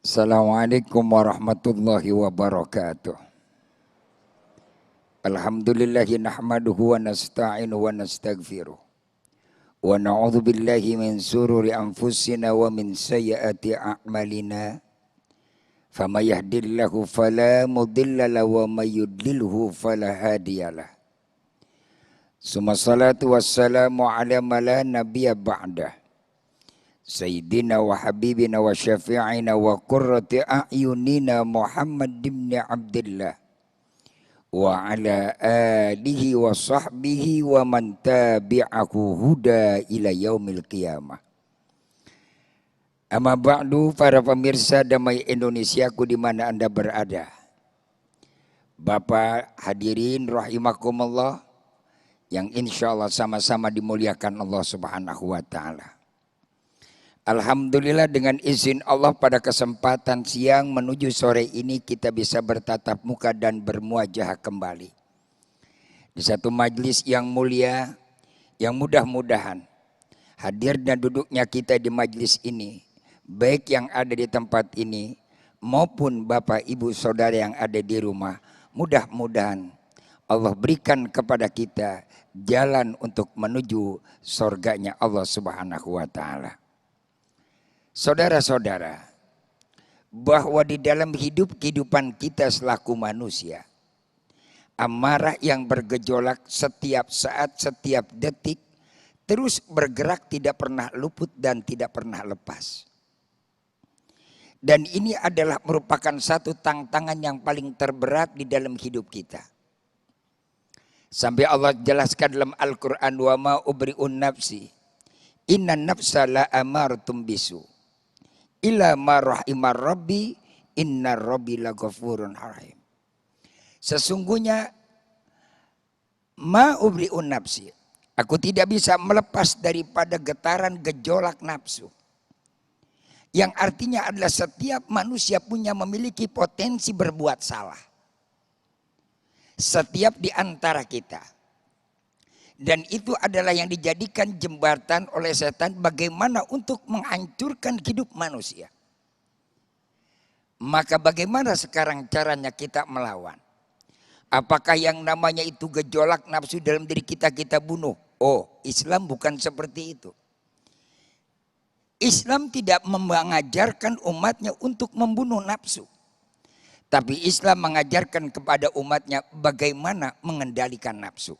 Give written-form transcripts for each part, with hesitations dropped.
Assalamualaikum warahmatullahi wabarakatuh. Alhamdulillahi nahmaduhu wa nasta'inuhu wa nastaghfiruh. Wa na'udzu billahi min sururi anfusina wa min sayyiati a'malina. Faman yahdihillahu fala mudilla lahu wa may yudlilhu fala hadiyalah. Summa salatu wassalamu ala ma la nabiyya ba'dah. Sayyidina wa habibina wa syafi'ina wa qurrati a'yunina Muhammad ibn Abdullah wa ala alihi wa sahbihi wa man tabi'ahu huda ila yaumil qiyamah. Amma ba'du, para pemirsa Damai Indonesiaku di mana Anda berada. Bapak hadirin rahimakumullah yang insyaallah sama-sama dimuliakan Allah Subhanahu wa taala. Alhamdulillah dengan izin Allah pada kesempatan siang menuju sore ini kita bisa bertatap muka dan bermuajah kembali. Di satu majlis yang mulia, yang mudah-mudahan hadir dan duduknya kita di majlis ini, baik yang ada di tempat ini maupun Bapak Ibu Saudara yang ada di rumah, mudah-mudahan Allah berikan kepada kita jalan untuk menuju surganya Allah Subhanahu wa taala. Saudara-saudara, bahwa di dalam kehidupan kita selaku manusia, amarah yang bergejolak setiap saat, setiap detik, terus bergerak tidak pernah luput dan tidak pernah lepas. Dan ini adalah merupakan satu tantangan yang paling terberat di dalam hidup kita. Sampai Allah jelaskan dalam Al-Quran, wa ma ubri'un nafsi, inna nafsa la amartum bisu. Illa ma rahimar rabbi inna rabbi laghafurun rahim. Sesungguhnya ma ubri'un nafsi, aku tidak bisa melepas daripada getaran gejolak nafsu. Yang artinya adalah setiap manusia memiliki potensi berbuat salah. Setiap di antara kita. Dan itu adalah yang dijadikan jembatan oleh setan bagaimana untuk menghancurkan hidup manusia. Maka bagaimana sekarang caranya kita melawan? Apakah yang namanya itu gejolak nafsu dalam diri kita bunuh? Oh, Islam bukan seperti itu. Islam tidak mengajarkan umatnya untuk membunuh nafsu. Tapi Islam mengajarkan kepada umatnya bagaimana mengendalikan nafsu.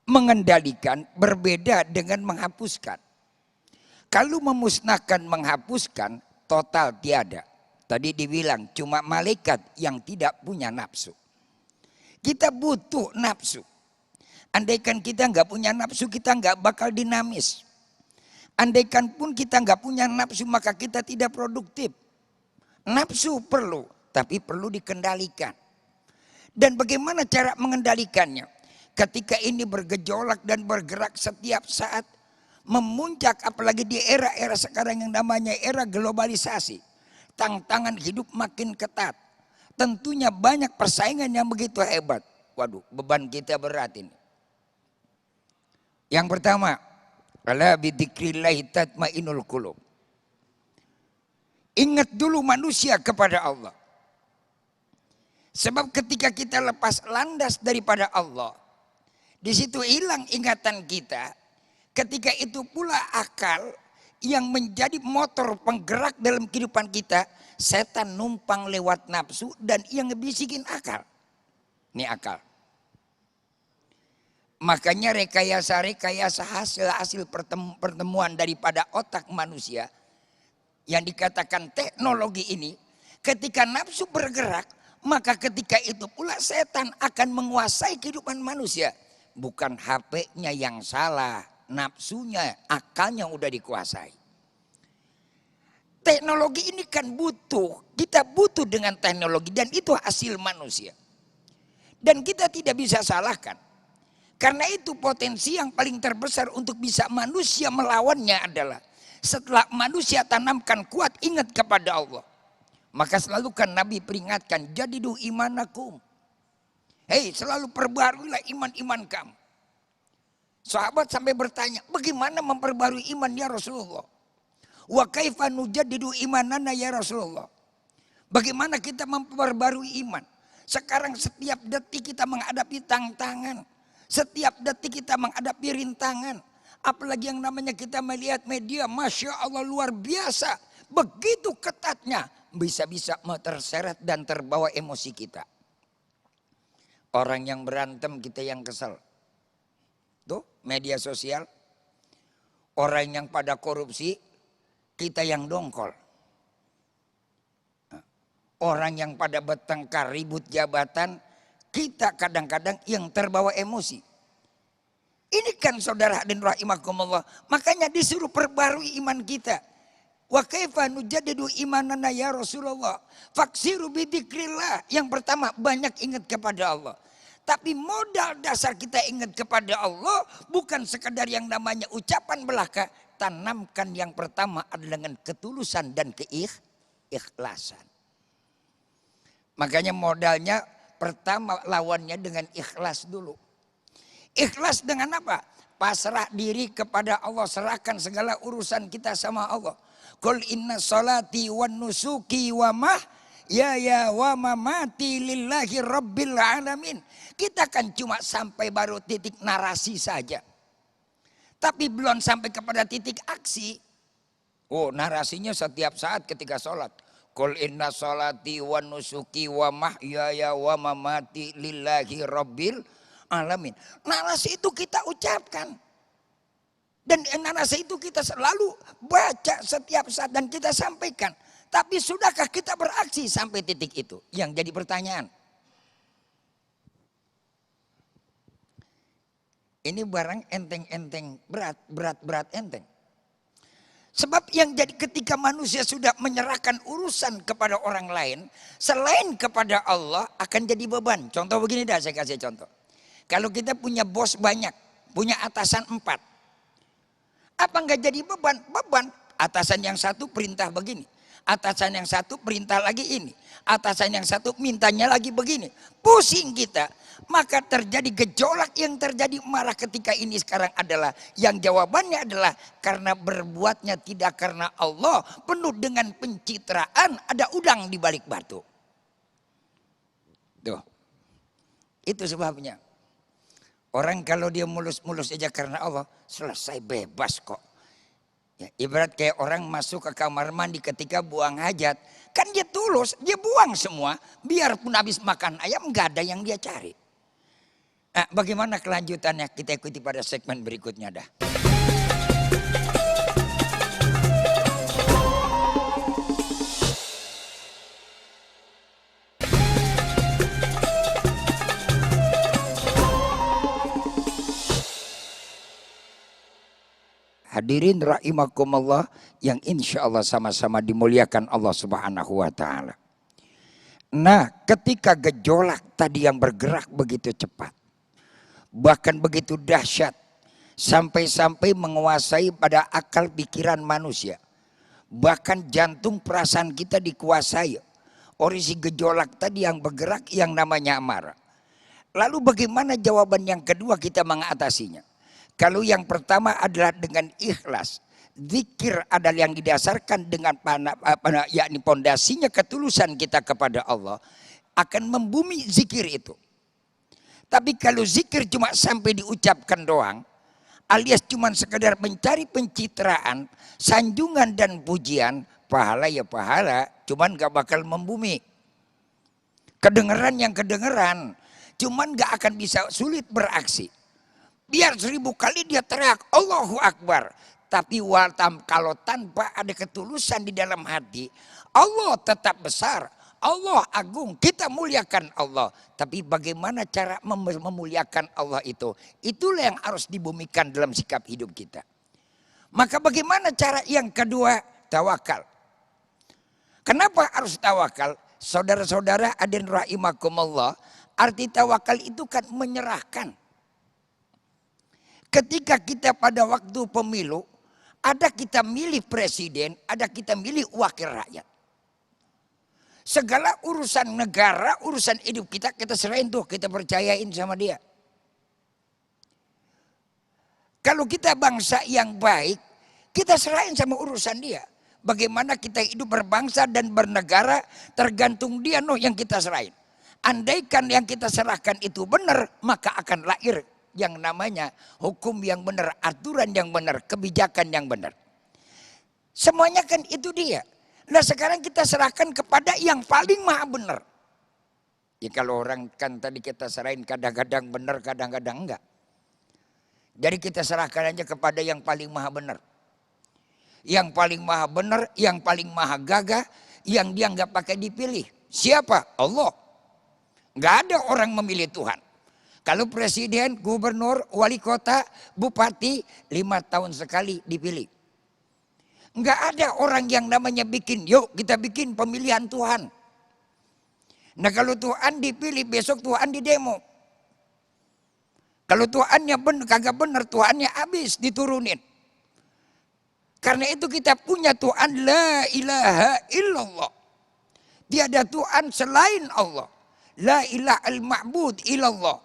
Mengendalikan berbeda dengan menghapuskan. Kalau memusnahkan, menghapuskan, total tiada. Tadi dibilang cuma malaikat yang tidak punya nafsu. Kita butuh nafsu. Andaikan kita nggak punya nafsu, kita nggak bakal dinamis. Andaikan pun kita nggak punya nafsu, maka kita tidak produktif. Nafsu perlu, tapi perlu dikendalikan. Dan bagaimana cara mengendalikannya? Ketika ini bergejolak dan bergerak setiap saat, memuncak apalagi di era-era sekarang yang namanya era globalisasi. Tantangan hidup makin ketat. Tentunya banyak persaingan yang begitu hebat. Waduh, beban kita berat ini. Yang pertama, ala bidzikrillahi tatmainul qulub. Ingat dulu manusia kepada Allah. Sebab ketika kita lepas landas daripada Allah, di situ hilang ingatan kita. Ketika itu pula akal yang menjadi motor penggerak dalam kehidupan kita. Setan numpang lewat nafsu dan yang ngebisikin akal. Ini akal. Makanya rekayasa hasil pertemuan daripada otak manusia. Yang dikatakan teknologi ini. Ketika nafsu bergerak, maka ketika itu pula setan akan menguasai kehidupan manusia. Bukan HP-nya yang salah, nafsunya, akalnya udah dikuasai. Teknologi ini kan butuh, kita butuh dengan teknologi dan itu hasil manusia. Dan kita tidak bisa salahkan. Karena itu potensi yang paling terbesar untuk bisa manusia melawannya adalah setelah manusia tanamkan kuat ingat kepada Allah. Maka selalu kan Nabi peringatkan, jadidu imanakum. Hei, selalu perbaharuilah iman-iman kamu. Sahabat sampai bertanya, bagaimana memperbarui iman ya Rasulullah? Wa kaifa nujaddidu imanana ya Rasulullah. Bagaimana kita memperbarui iman? Sekarang setiap detik kita menghadapi tantangan. Setiap detik kita menghadapi rintangan. Apalagi yang namanya kita melihat media, Masya Allah luar biasa. Begitu ketatnya, bisa-bisa terseret dan terbawa emosi kita. Orang yang berantem kita yang kesel. Tuh media sosial. Orang yang pada korupsi kita yang dongkol. Orang yang pada bertengkar ribut jabatan kita kadang-kadang yang terbawa emosi. Ini kan saudara dan rahimakumullah. Makanya disuruh perbarui iman kita. Wa kaifa nujaddidu imanana ya Rasulullah. Faksiru bidzikrillah. Yang pertama banyak ingat kepada Allah. Tapi modal dasar kita ingat kepada Allah bukan sekedar yang namanya ucapan belaka. Tanamkan yang pertama adalah dengan ketulusan dan keikhlasan. Makanya modalnya pertama lawannya dengan ikhlas dulu. Ikhlas dengan apa? Pasrah diri kepada Allah. Serahkan segala urusan kita sama Allah. Qul inna salati wa nusuki wa ya wa mamati lillahi rabbil alamin. Kita kan cuma sampai baru titik narasi saja. Tapi belum sampai kepada titik aksi. Oh narasinya setiap saat ketika sholat. Qul inna salati wa nusuki wa mahyaya wa mamati lillahi rabbil alamin. Narasi itu kita ucapkan. Dan narasi itu kita selalu baca setiap saat dan kita sampaikan. Tapi sudahkah kita beraksi sampai titik itu? Yang jadi pertanyaan. Ini barang enteng-enteng, berat enteng. Sebab yang jadi ketika manusia sudah menyerahkan urusan kepada orang lain, selain kepada Allah akan jadi beban. Contoh begini dah, saya kasih contoh. Kalau kita punya bos banyak, punya atasan 4. Apa enggak jadi beban? Beban. Atasan yang satu perintah begini. Atasan yang satu perintah lagi ini. Atasan yang satu mintanya lagi begini. Pusing kita. Maka terjadi gejolak yang terjadi marah ketika ini sekarang adalah. Yang jawabannya adalah karena berbuatnya tidak karena Allah. Penuh dengan pencitraan. Ada udang di balik batu. Tuh. Itu sebabnya. Orang kalau dia mulus-mulus aja karena Allah. Selesai bebas kok. Ya, ibarat kayak orang masuk ke kamar mandi ketika buang hajat. Kan dia tulus, dia buang semua. Biarpun habis makan ayam gak ada yang dia cari. Nah, bagaimana kelanjutannya kita ikuti pada segmen berikutnya dah. Hadirin rahimakumullah yang insya Allah sama-sama dimuliakan Allah Subhanahu wa ta'ala. Nah ketika gejolak tadi yang bergerak begitu cepat. Bahkan begitu dahsyat. Sampai-sampai menguasai pada akal pikiran manusia. Bahkan jantung perasaan kita dikuasai. Oleh si gejolak tadi yang bergerak yang namanya amarah. Lalu bagaimana jawaban yang kedua kita mengatasinya? Kalau yang pertama adalah dengan ikhlas. Zikir adalah yang didasarkan dengan yakni pondasinya ketulusan kita kepada Allah. Akan membumi zikir itu. Tapi kalau zikir cuma sampai diucapkan doang. Alias cuma sekedar mencari pencitraan. Sanjungan dan pujian. Pahala ya pahala. Cuman gak bakal membumi. Kedengeran yang kedengeran. Cuman gak akan bisa sulit beraksi. Biar 1000 kali dia teriak Allahu Akbar. Tapi kalau tanpa ada ketulusan di dalam hati. Allah tetap besar. Allah agung. Kita muliakan Allah. Tapi bagaimana cara memuliakan Allah itu? Itulah yang harus dibumikan dalam sikap hidup kita. Maka bagaimana cara yang kedua? Tawakal. Kenapa harus tawakal? Saudara-saudara adin rahimakumullah. Arti tawakal itu kan menyerahkan. Ketika kita pada waktu pemilu, ada kita milih presiden, ada kita milih wakil rakyat. Segala urusan negara, urusan hidup kita serahin tuh, kita percayain sama dia. Kalau kita bangsa yang baik, kita serahin sama urusan dia. Bagaimana kita hidup berbangsa dan bernegara tergantung dia yang kita serahin. Andaikan yang kita serahkan itu benar, maka akan lahir yang namanya hukum yang benar, aturan yang benar, kebijakan yang benar. Semuanya kan itu dia. Nah sekarang kita serahkan kepada yang paling maha benar. Ya kalau orang kan tadi kita serahin kadang-kadang benar, kadang-kadang enggak. Jadi kita serahkan aja kepada yang paling maha benar. Yang paling maha benar, yang paling maha gagah, yang dia enggak pakai dipilih. Siapa? Allah. Enggak ada orang memilih Tuhan. Kalau presiden, gubernur, wali kota, bupati 5 tahun sekali dipilih. Enggak ada orang yang namanya bikin, yuk kita bikin pemilihan Tuhan. Nah kalau Tuhan dipilih, besok Tuhan didemo. Kalau Tuhannya benar, kagak benar, Tuhannya habis diturunin. Karena itu kita punya Tuhan la ilaha illallah. Tiada Tuhan selain Allah. La ilaha al-ma'bud illallah.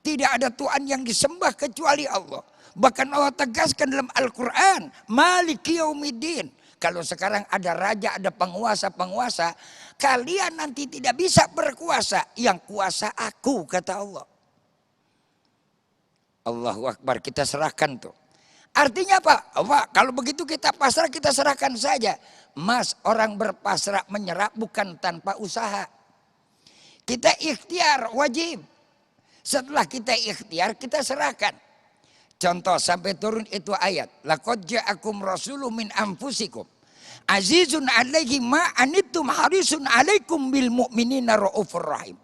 Tidak ada Tuhan yang disembah kecuali Allah. Bahkan Allah tegaskan dalam Al-Quran. Maliki yaumiddin. Kalau sekarang ada raja, ada penguasa-penguasa. Kalian nanti tidak bisa berkuasa. Yang kuasa aku, kata Allah. Allahu Akbar, kita serahkan tuh. Artinya apa? Kalau begitu kita pasrah, kita serahkan saja. Mas, orang berpasrah menyerah bukan tanpa usaha. Kita ikhtiar, wajib. Setelah kita ikhtiar, kita serahkan. Contoh sampai turun itu ayat. Laqad ja'akum rasulun min anfusikum. Azizun alaihi ma anittum harisun alaikum bil mu'minina raufur rahim.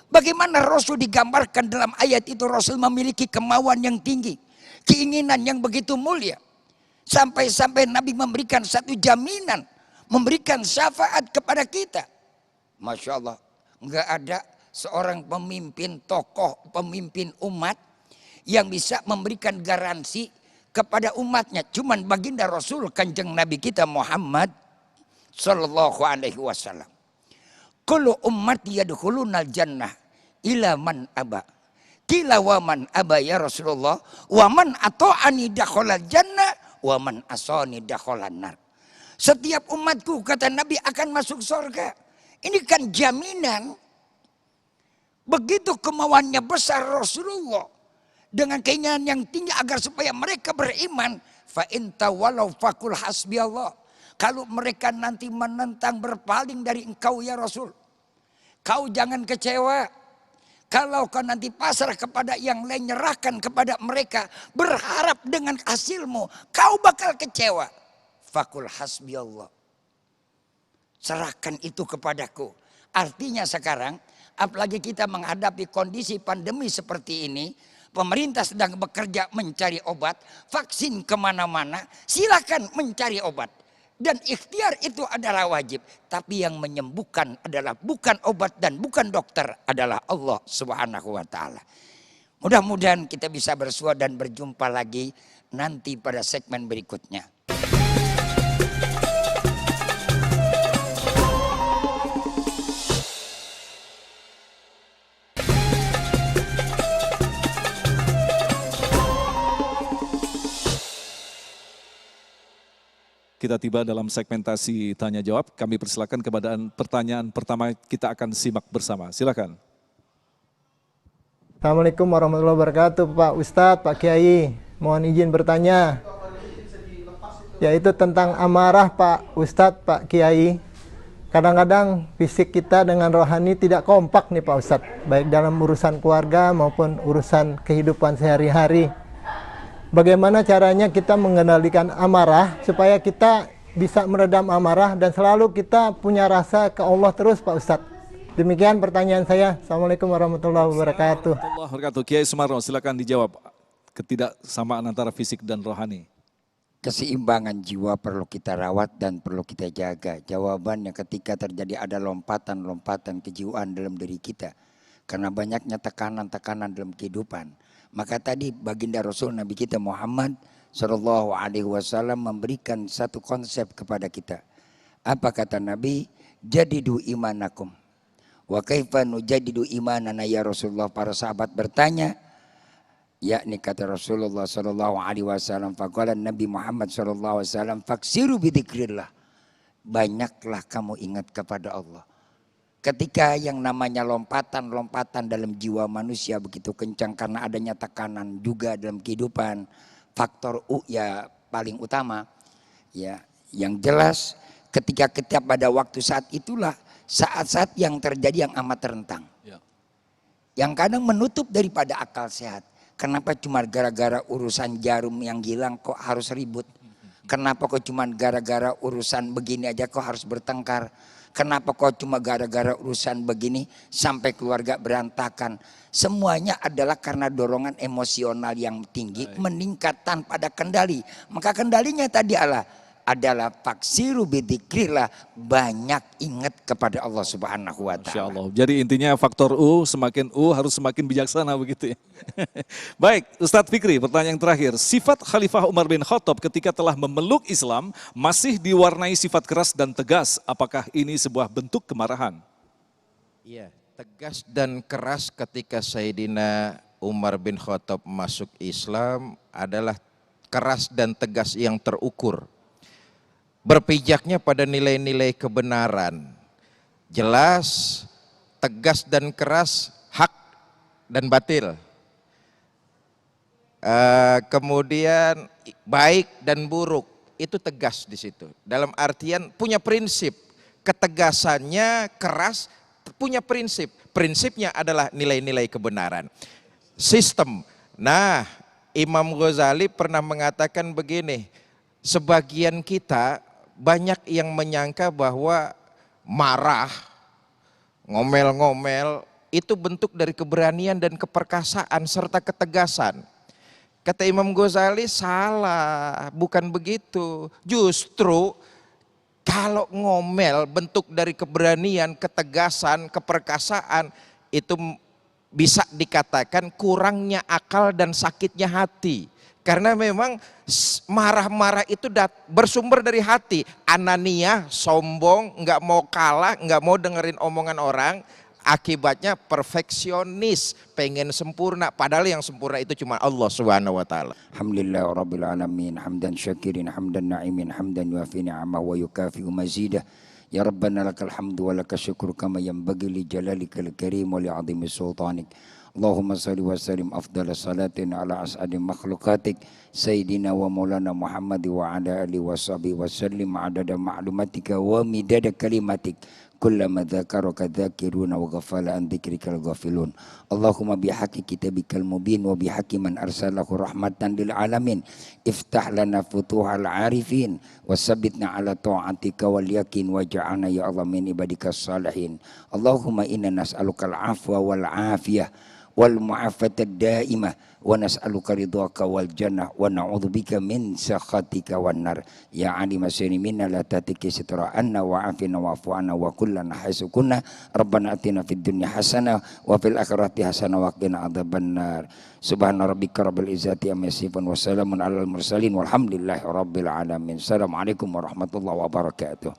Bagaimana Rasul digambarkan dalam ayat itu? Rasul memiliki kemauan yang tinggi. Keinginan yang begitu mulia. Sampai-sampai Nabi memberikan satu jaminan. Memberikan syafaat kepada kita. Masya Allah. Enggak ada seorang pemimpin, tokoh, pemimpin umat yang bisa memberikan garansi kepada umatnya. Cuman baginda Rasul kanjeng Nabi kita Muhammad sallallahu alaihi wasallam. Kullu ummati yadkhulunal jannah ila man aba. Qila wa man aba ya Rasulullah, wa man ata'ani dakhalal jannah wa man asani dakhalan nar. Setiap umatku kata Nabi akan masuk surga. Ini kan jaminan. Begitu kemauannya besar Rasulullah dengan keinginan yang tinggi agar supaya mereka beriman. Fa in tawallaw faqul hasbiyallah. Kalau mereka nanti menentang, berpaling dari engkau ya Rasul, kau jangan kecewa. Kalau kau nanti pasrah kepada yang lain, nyerahkan kepada mereka, berharap dengan hasilmu, kau bakal kecewa. Faqul hasbiyallah. Serahkan itu kepadaku. Artinya sekarang, apalagi kita menghadapi kondisi pandemi seperti ini, pemerintah sedang bekerja mencari obat, vaksin kemana-mana, silakan mencari obat. Dan ikhtiar itu adalah wajib. Tapi yang menyembuhkan adalah bukan obat dan bukan dokter, adalah Allah Subhanahu wa ta'ala. Mudah-mudahan kita bisa bersua dan berjumpa lagi nanti pada segmen berikutnya. Kita tiba dalam segmentasi tanya jawab. Kami persilakan kepada pertanyaan pertama, kita akan simak bersama. Silakan. Assalamualaikum warahmatullahi wabarakatuh, Pak Ustadz, Pak Kiai. Mohon izin bertanya. Yaitu tentang amarah Pak Ustadz, Pak Kiai. Kadang-kadang fisik kita dengan rohani tidak kompak nih Pak Ustadz. Baik dalam urusan keluarga maupun urusan kehidupan sehari-hari. Bagaimana caranya kita mengendalikan amarah supaya kita bisa meredam amarah dan selalu kita punya rasa ke Allah terus Pak Ustadz. Demikian pertanyaan saya. Assalamualaikum warahmatullahi wabarakatuh. Warahmatullahi wabarakatuh. Kiai Sumarno, silakan dijawab. Ketidaksamaan antara fisik dan rohani. Keseimbangan jiwa perlu kita rawat dan perlu kita jaga. Jawabannya ketika terjadi ada lompatan-lompatan kejiwaan dalam diri kita. Karena banyaknya tekanan-tekanan dalam kehidupan. Maka tadi baginda Rasul Nabi kita Muhammad Sallallahu Alaihi Wasallam memberikan satu konsep kepada kita. Apa kata Nabi? Jadidu imanakum. Wa kaifa nujadidu imanana ya Rasulullah. Para sahabat bertanya. Yakni kata Rasulullah Sallallahu Alaihi Wasallam. Faqala Nabi Muhammad Sallallahu Alaihi Wasallam. Faksiru bidzikrillah. banyaklah kamu ingat kepada Allah. Ketika yang namanya lompatan-lompatan dalam jiwa manusia begitu kencang karena adanya tekanan juga dalam kehidupan, faktor U ya paling utama. Ya, yang jelas ketika pada waktu saat itulah saat-saat yang terjadi yang amat rentang. Ya. Yang kadang menutup daripada akal sehat. Kenapa cuma gara-gara urusan jarum yang hilang kok harus ribut? Kenapa kok cuma gara-gara urusan begini aja kok harus bertengkar? Kenapa kok cuma gara-gara urusan begini sampai keluarga berantakan? Semuanya adalah karena dorongan emosional yang tinggi meningkat tanpa ada kendali. Maka kendalinya tadi adalah faksiru bidzikrillah, banyak ingat kepada Allah Subhanahu wa Masya taala. Allah. Jadi intinya faktor U, semakin U harus semakin bijaksana begitu ya. Baik, Ustadz Fikri, pertanyaan yang terakhir. Sifat Khalifah Umar bin Khattab ketika telah memeluk Islam masih diwarnai sifat keras dan tegas. Apakah ini sebuah bentuk kemarahan? Iya, tegas dan keras ketika Sayyidina Umar bin Khattab masuk Islam adalah keras dan tegas yang terukur. Berpijaknya pada nilai-nilai kebenaran, jelas, tegas dan keras, hak dan batil. Kemudian baik dan buruk, itu tegas di situ. Dalam artian punya prinsip, ketegasannya keras, punya prinsip. Prinsipnya adalah nilai-nilai kebenaran. Sistem. Nah, Imam Ghazali pernah mengatakan begini, sebagian kita banyak yang menyangka bahwa marah, ngomel-ngomel itu bentuk dari keberanian dan keperkasaan serta ketegasan. Kata Imam Ghazali, salah, bukan begitu. Justru kalau ngomel bentuk dari keberanian, ketegasan, keperkasaan, itu bisa dikatakan kurangnya akal dan sakitnya hati. Karena memang marah-marah itu bersumber dari hati. Anania, sombong, nggak mau kalah, nggak mau dengerin omongan orang. Akibatnya perfeksionis, pengen sempurna. Padahal yang sempurna itu cuma Allah Subhanahu wa taala. Alhamdulillah rabbil alamin, hamdan syakirin, hamdan na'imin, hamdan yuafi ni'amah wa yukafi'u mazidah. Ya Rabbana lakal hamdu wa lakal syukru kama yanbaghi li jalalikal karim wa li 'azimi sultanik. Allahumma salli wa sallim afdal salatin ala as'adi makhlukatik Sayyidina wa maulana Muhammad wa ala alihi wa sahbihi wa sallim adada ma'lumatika wa midada kalimatik kullama dhakaraka dhakiruna wa ghafala an dhikrikal ghafilun. Allahumma bihaqi kitabikal mubin wa bihaqi man arsalahu rahmatan lil alamin iftah lana futuhal arifin wa sabitna ala ta'atika wal yakin wa ja'alna ya Allah min ibadikas salihin. Allahumma inna nas'alukal afwa wal afiyah wal mu'afata daimah wa nas'aluka ridhaka wal jannah wa na'udzubika min sakhatika wan nar. Ya alim asri minna la tatiki sitra anna wa afina wa afu anna wa kullana haitsu kunna rabbana atina fid dunya hasanah wa fil akhirati hasanah wa qina adzabannar. Subhana rabbika rabbil izzati amma yasifun wa salamun alal mursalin walhamdulillahi rabbil alamin. Assalamualaikum warahmatullahi wabarakatuh.